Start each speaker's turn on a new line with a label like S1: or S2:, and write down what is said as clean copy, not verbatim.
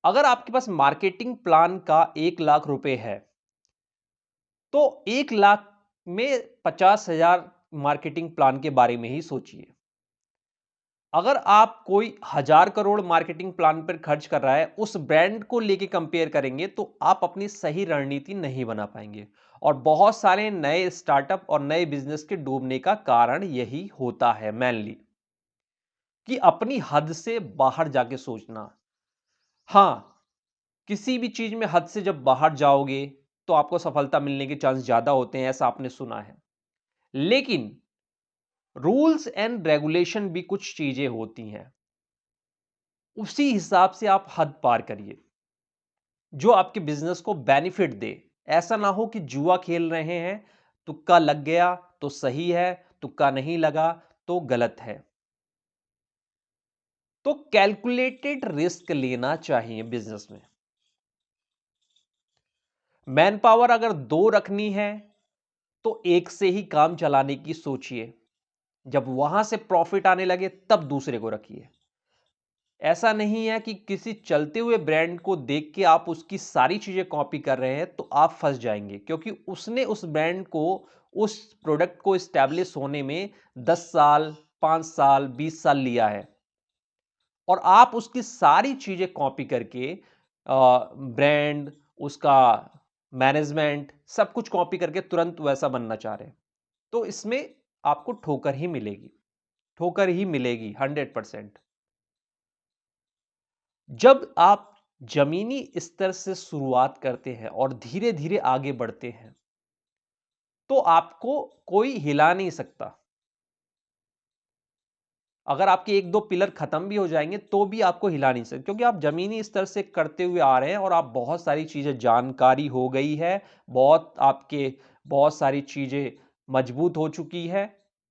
S1: अगर आपके पास marketing plan का 1 लाख रुपए है, तो 1 लाख में 50,000 मार्केटिंग प्लान के बारे में ही सोचिए। अगर आप कोई 1,000 करोड़ मार्केटिंग प्लान पर खर्च कर रहा है, उस ब्रांड को लेके कंपेयर करेंगे, तो आप अपनी सही रणनीति नहीं बना पाएंगे। और बहुत सारे नए स्टार्टअप और नए बिजनेस के डूबने का कारण यही होता है मेनली, कि अपनी हद से बाहर जाके सोचना। हां, किसी भी चीज में हद से जब बाहर जाओगे, तो आपको सफलता मिलने के चांस ज्यादा होते हैं, ऐसा आपने सुना है। लेकिन रूल्स एंड रेगुलेशन भी कुछ चीजें होती हैं, उसी हिसाब से आप हद पार करिए, जो आपके बिजनेस को बेनिफिट दे। ऐसा ना हो कि जुआ खेल रहे हैं, तुक्का लग गया तो सही है, तुक्का नहीं लगा तो गलत है। तो कैलकुलेटेड रिस्क लेना चाहिए बिजनेस में। मैन पावर अगर 2 रखनी है, तो एक से ही काम चलाने की सोचिए। जब वहां से प्रॉफिट आने लगे, तब दूसरे को रखिए। ऐसा नहीं है कि किसी चलते हुए ब्रांड को देख के आप उसकी सारी चीजें कॉपी कर रहे हैं, तो आप फंस जाएंगे, क्योंकि उसने उस ब्रांड को, उस प्रोडक्ट को एस्टैब्लिश होने में 10 साल, 5 साल, 20 साल लिया है। और आप उसकी सारी चीजें कॉपी करके, ब्रांड, उसका मैनेजमेंट, सब कुछ कॉपी करके तुरंत वैसा बनना चाह रहे हैं, तो इसमें आपको ठोकर ही मिलेगी। ठोकर ही मिलेगी 100%। जब आप जमीनी स्तर से शुरुआत करते हैं और धीरे धीरे आगे बढ़ते हैं, तो आपको कोई हिला नहीं सकता। अगर आपके एक दो पिलर खत्म भी हो जाएंगे, तो भी आपको हिला नहीं सकते, क्योंकि आप जमीनी स्तर से करते हुए आ रहे हैं और आप बहुत सारी चीजें, जानकारी हो गई है, बहुत आपके बहुत सारी चीजें मजबूत हो चुकी है।